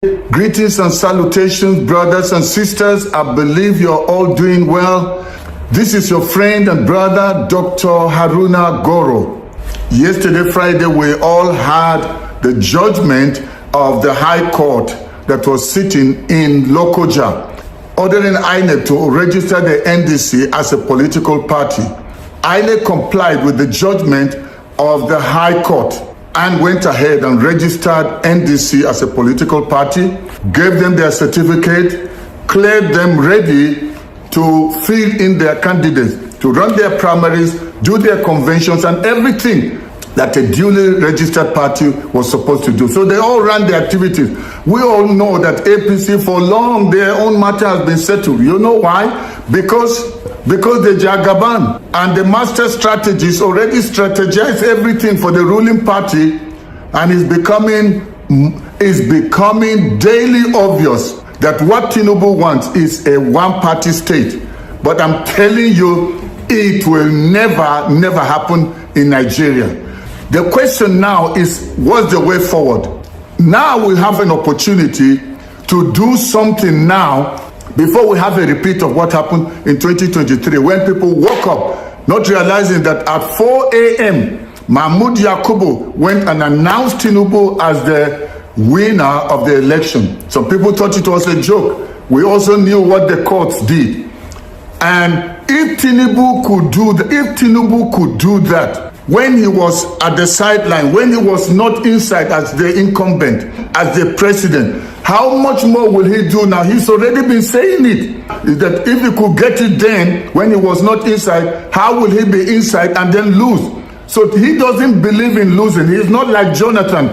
Greetings and salutations, brothers and sisters. I believe you're all doing well. This is your friend and brother, Dr. Haruna Goro. Yesterday, Friday, we all had the judgment of the High Court that was sitting in Lokoja, ordering INEC to register the NDC as a political party. INEC complied with the judgment of the High Court and went ahead and registered NDC as a political party, gave them their certificate, cleared them ready to fill in their candidates, to run their primaries, do their conventions and everything that a duly registered party was supposed to do. So they all ran their activities. We all know that APC for long, their own matter has been settled. You know why? Because the Jagaban and the master strategists already strategized everything for the ruling party, and it's becoming daily obvious that what Tinubu wants is a one-party state. But I'm telling you, it will never happen in Nigeria. The question now is, what's the way forward? Now we have an opportunity to do something now before we have a repeat of what happened in 2023, when people woke up not realizing that at 4 a.m. Mahmoud Yakubu went and announced Tinubu as the winner of the election. Some people thought it was a joke. We also knew what the courts did. And if Tinubu could do that when he was at the sideline, when he was not inside as the incumbent, as the president, how much more will he do now? He's already been saying it. Is that if he could get it then when he was not inside, how will he be inside and then lose? So he doesn't believe in losing. He's not like Jonathan,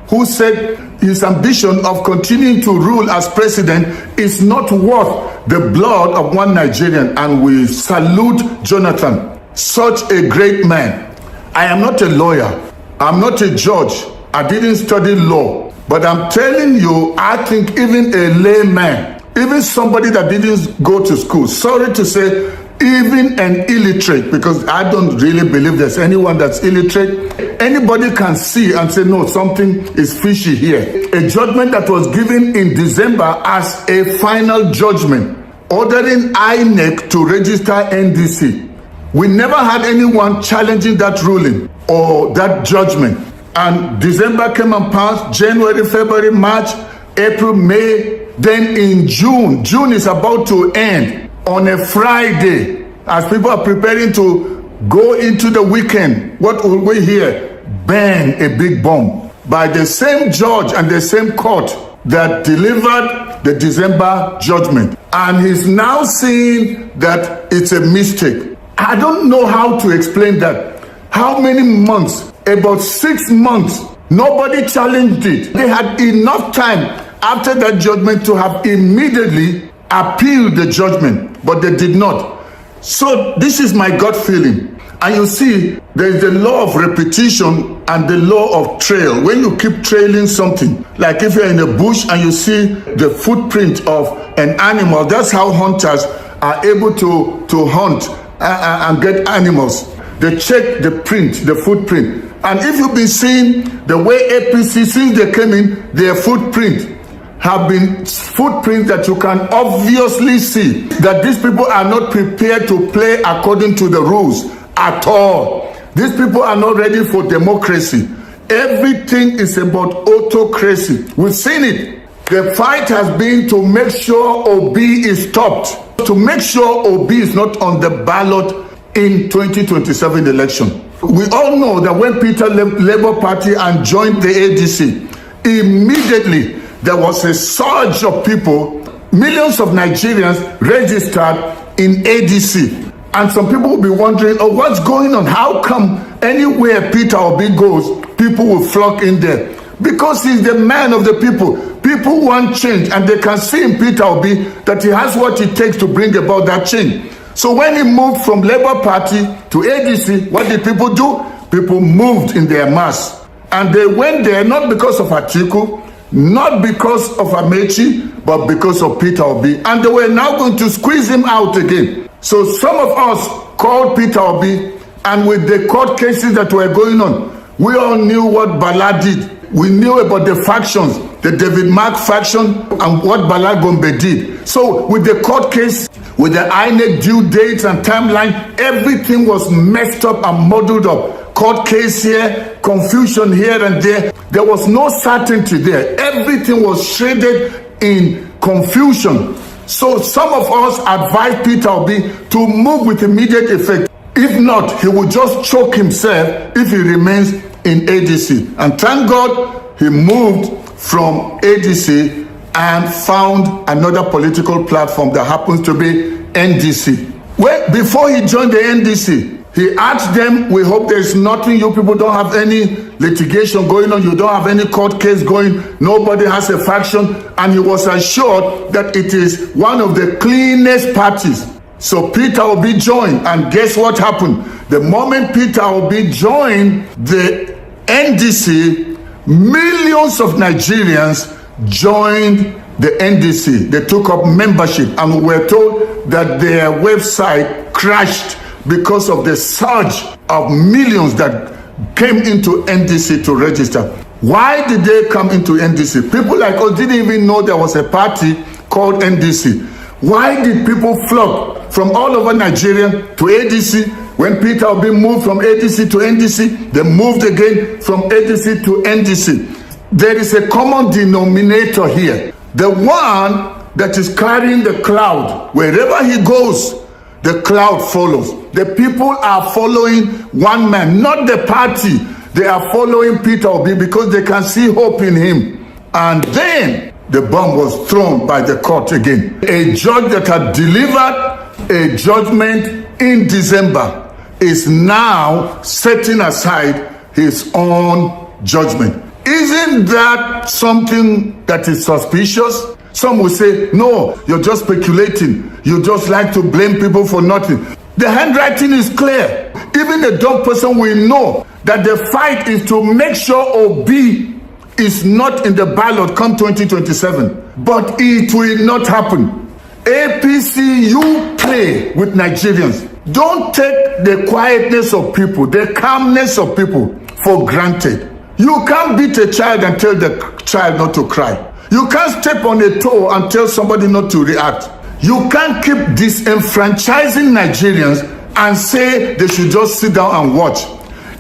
who said his ambition of continuing to rule as president is not worth the blood of one Nigerian. And we salute Jonathan, such a great man. I am not a lawyer. I'm not a judge. I didn't study law. But I'm telling you, I think even a layman, even somebody that didn't go to school, sorry to say, even an illiterate, because I don't really believe there's anyone that's illiterate, anybody can see and say, no, something is fishy here. A judgment that was given in December as a final judgment, ordering INEC to register NDC. We never had anyone challenging that ruling or that judgment. And December came and passed, January, February, March, April, May. Then in June is about to end on a Friday. As people are preparing to go into the weekend, what will we hear? Bang, a big bomb by the same judge and the same court that delivered the December judgment. And he's now saying that it's a mistake. I don't know how to explain that. How many months? About 6 months. Nobody challenged it. They had enough time after that judgment to have immediately appealed the judgment, but they did not. So this is my gut feeling. And you see, there is the law of repetition and the law of trail. When you keep trailing something, like if you're in a bush and you see the footprint of an animal, that's how hunters are able to hunt and get animals. They check the print, the footprint. And if you've been seeing the way APC, since they came in, their footprint have been footprints that you can obviously see that these people are not prepared to play according to the rules at all. These people are not ready for democracy. Everything is about autocracy. We've seen it. The fight has been to make sure OB is stopped, to make sure OB is not on the ballot in 2027 election. We all know that when Peter left Labour Party and joined the ADC, immediately there was a surge of people, millions of Nigerians registered in ADC. And some people will be wondering, oh, what's going on? How come anywhere Peter Obi goes, people will flock in there? Because he's the man of the people. People want change, and they can see in Peter Obi that he has what it takes to bring about that change. So when he moved from Labour Party to ADC, what did people do? People moved in their mass. And they went there not because of Atiku, not because of Amechi, but because of Peter Obi. And they were now going to squeeze him out again. So some of us called Peter Obi, and with the court cases that were going on, we all knew what Bala did. We knew about the factions, the David Mark faction and what Bala Gombe did. So with the court case, with the INEC due dates and timeline, everything was messed up and muddled up. Court case here, confusion here and there. There was no certainty there. Everything was shaded in confusion. So some of us advised Peter Obi to move with immediate effect. If not, he will just choke himself if he remains in ADC. And thank God he moved from ADC and found another political platform that happens to be NDC. Well, before he joined the NDC, he asked them, we hope there's nothing, you people don't have any litigation going on, you don't have any court case going, nobody has a faction, and he was assured that it is one of the cleanest parties. So Peter Obi joined, and guess what happened? The moment Peter Obi joined the NDC, millions of Nigerians joined the NDC. They took up membership, and we were told that their website crashed because of the surge of millions that came into NDC to register. Why did they come into NDC? People like us didn't even know there was a party called NDC. Why did people flock from all over Nigeria to ADC? When Peter Obi moved from ADC to NDC, they moved again from ADC to NDC. There is a common denominator here. The one that is carrying the cloud, wherever he goes, the cloud follows. The people are following one man, not the party. They are following Peter Obi because they can see hope in him. And then the bomb was thrown by the court again. A judge that had delivered a judgment in December is now setting aside his own judgment. Isn't that something that is suspicious? Some will say, no, you're just speculating. You just like to blame people for nothing. The handwriting is clear. Even a dumb person will know that the fight is to make sure Obi is not in the ballot come 2027. But it will not happen. APC, you play with Nigerians. Don't take the quietness of people, the calmness of people for granted. You can't beat a child and tell the child not to cry. You can't step on a toe and tell somebody not to react. You can't keep disenfranchising Nigerians and say they should just sit down and watch.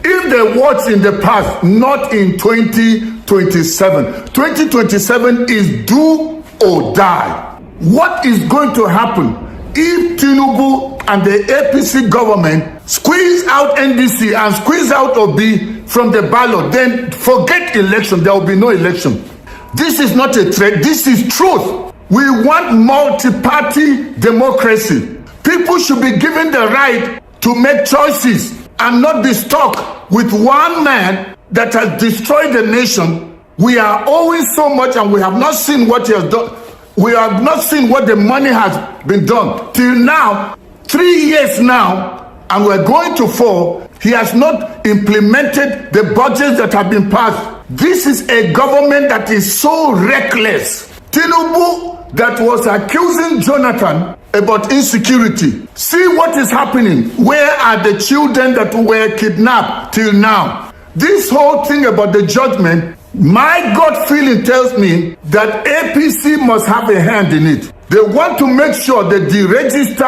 If they watch in the past, not in 2027. 2027 is do or die. What is going to happen if Tinubu and the APC government squeeze out NDC and squeeze out Obi from the ballot? Then forget election. There will be no election. This is not a threat. This is truth. We want multi-party democracy. People should be given the right to make choices and not be stuck with one man that has destroyed the nation. We are owing so much and we have not seen what he has done. We have not seen what the money has been done. Till now, 3 years now, and we're going to 4, he has not implemented the budgets that have been passed. This is a government that is so reckless. Tinubu that was accusing Jonathan about insecurity. See what is happening. Where are the children that were kidnapped till now? This whole thing about the judgment, my gut feeling tells me that APC must have a hand in it. They want to make sure that they register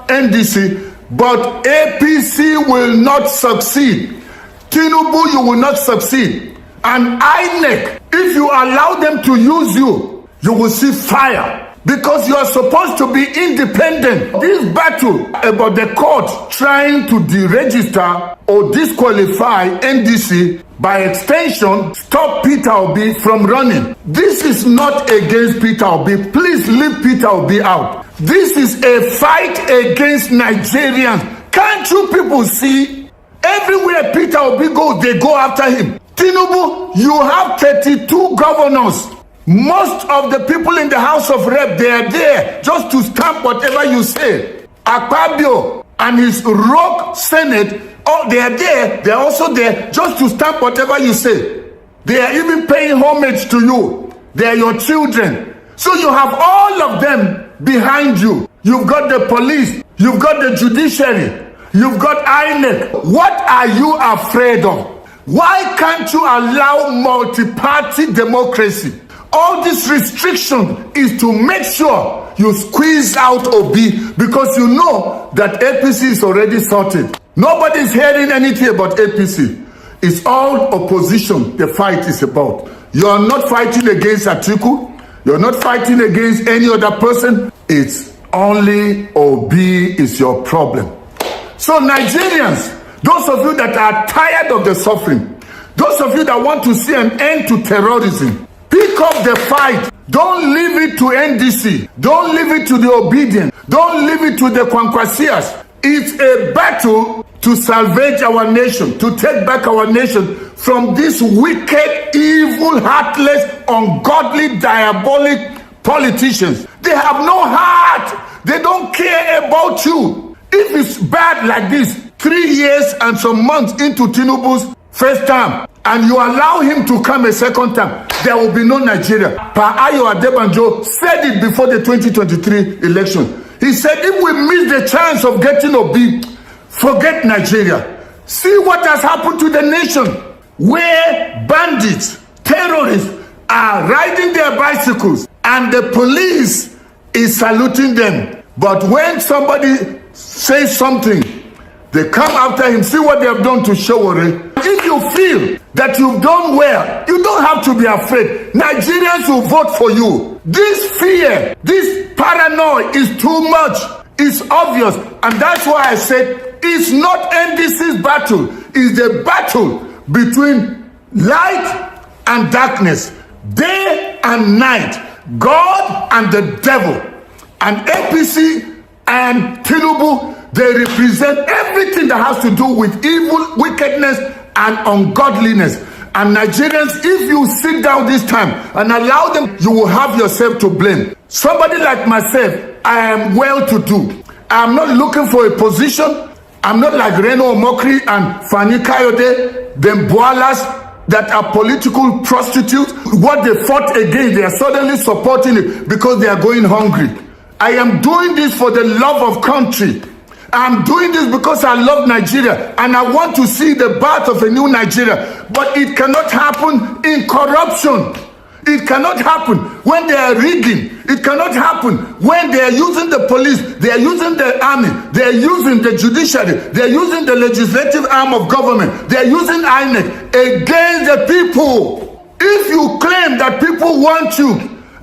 NDC, but APC will not succeed. Tinubu, you will not succeed. And INEC, if you allow them to use you, you will see fire. Because you are supposed to be independent. This battle about the court trying to deregister or disqualify NDC, by extension, stop Peter Obi from running. This is not against Peter Obi. Please leave Peter Obi out. This is a fight against Nigerians. Can't you people see? Everywhere Peter Obi goes, they go after him. Tinubu, you have 32 governors. Most of the people in the House of Rep, they are there just to stamp whatever you say. Akpabio and his rogue Senate, oh, they are there. They are also there just to stamp whatever you say. They are even paying homage to you. They are your children. So you have all of them behind you. You've got the police. You've got the judiciary. You've got INEC. What are you afraid of? Why can't you allow multi-party democracy? All this restriction is to make sure you squeeze out Obi, because you know that APC is already sorted. Nobody's hearing anything about APC. It's all opposition the fight is about. You are not fighting against Atiku. You're not fighting against any other person. It's only Obi is your problem. So Nigerians, those of you that are tired of the suffering, those of you that want to see an end to terrorism, pick up the fight. Don't leave it to NDC. Don't leave it to the obedient. Don't leave it to the Kwankwasias. It's a battle to salvage our nation, to take back our nation from these wicked, evil, heartless, ungodly, diabolic politicians. They have no heart. They don't care about you. If it's bad like this, 3 years and some months into Tinubu's first term, and you allow him to come a second time, there will be no Nigeria. Pa Ayo Adebanjo said it before the 2023 election. He said, if we miss the chance of getting Obi, forget Nigeria. See what has happened to the nation, where bandits, terrorists are riding their bicycles and the police is saluting them. But when somebody says something, they come after him. See what they have done to Showore. If you feel that you've done well, you don't have to be afraid. Nigerians will vote for you. This fear, this paranoia is too much. It's obvious. And that's why I said it's not NDC's battle. It's the battle between light and darkness, day and night, God and the devil. And APC and Tinubu, they represent everything that has to do with evil, wickedness, and ungodliness. And Nigerians, if you sit down this time and allow them, you will have yourself to blame. Somebody like myself, I am well-to-do. I am not looking for a position. I'm not like Reno Omokri and Fani Kayode, them Boalas that are political prostitutes. What they fought against, they are suddenly supporting it because they are going hungry. I am doing this for the love of country. I'm doing this because I love Nigeria and I want to see the birth of a new Nigeria. But it cannot happen in corruption. It cannot happen when they are rigging. It cannot happen when they are using the police, they are using the army, they are using the judiciary, they are using the legislative arm of government, they are using INEC against the people. If you claim that people want you,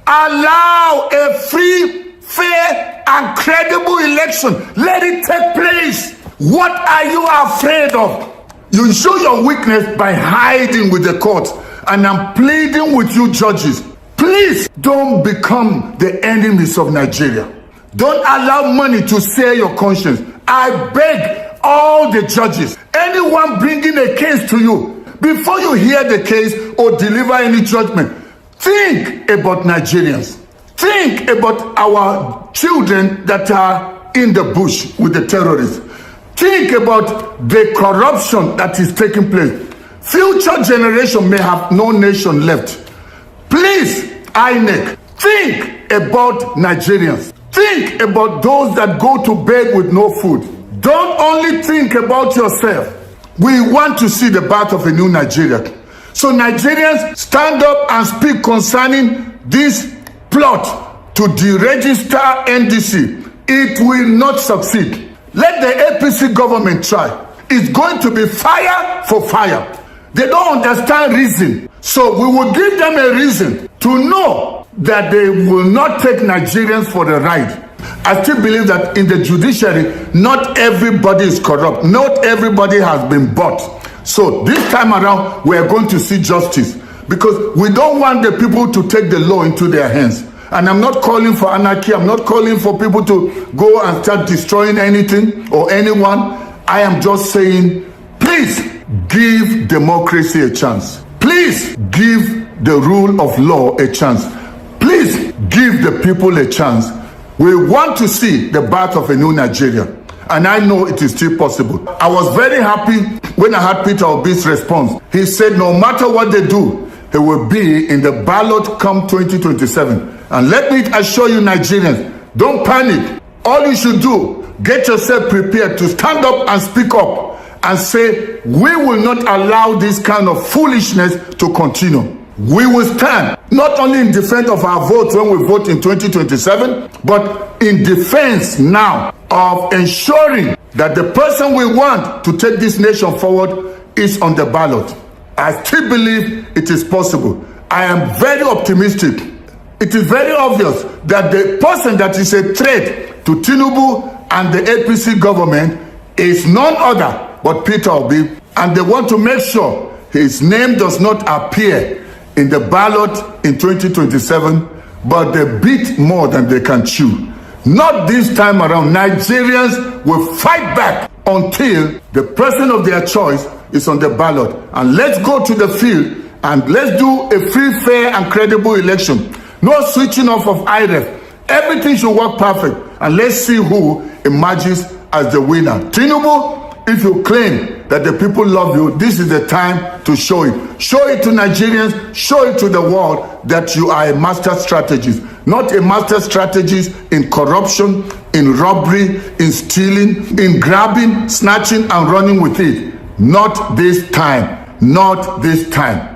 allow a free, fair and credible election. Let it take place. What are you afraid of? You show your weakness by hiding with the courts. And I'm pleading with you judges, please don't become the enemies of Nigeria. Don't allow money to sear your conscience. I beg all the judges, anyone bringing a case to you, before you hear the case or deliver any judgment, think about Nigerians. Think about our children that are in the bush with the terrorists. Think about the corruption that is taking place. Future generation may have no nation left. Please, INEC, think about Nigerians. Think about those that go to bed with no food. Don't only think about yourself. We want to see the birth of a new Nigeria. So Nigerians, stand up and speak concerning this plot to deregister NDC. It will not succeed. Let the APC government try. It's going to be fire for fire. They don't understand reason. So we will give them a reason to know that they will not take Nigerians for the ride. I still believe that in the judiciary, not everybody is corrupt. Not everybody has been bought. So this time around, we are going to see justice because we don't want the people to take the law into their hands. And I'm not calling for anarchy. I'm not calling for people to go and start destroying anything or anyone. I am just saying, please give democracy a chance. Please give the rule of law a chance. Please give the people a chance. We want to see the birth of a new Nigeria. And I know it is still possible. I was very happy when I had Peter Obi's response. He said no matter what they do, he will be in the ballot come 2027. And let me assure you Nigerians, don't panic. All you should do, get yourself prepared to stand up and speak up and say, we will not allow this kind of foolishness to continue. We will stand not only in defense of our vote when we vote in 2027, but in defense now of ensuring that the person we want to take this nation forward is on the ballot. I still believe it is possible. I am very optimistic. It is very obvious that the person that is a threat to Tinubu and the APC government is none other but Peter Obi, and they want to make sure his name does not appear in the ballot in 2027, but they beat more than they can chew. Not this time around. Nigerians will fight back until the person of their choice is on the ballot. And let's go to the field and let's do a free, fair, and credible election. No switching off of IREF. Everything should work perfect. And let's see who emerges as the winner. Tinubu, if you claim that the people love you, this is the time to show it. Show it to Nigerians, show it to the world that you are a master strategist. Not a master strategist in corruption, in robbery, in stealing, in grabbing, snatching, and running with it. Not this time. Not this time.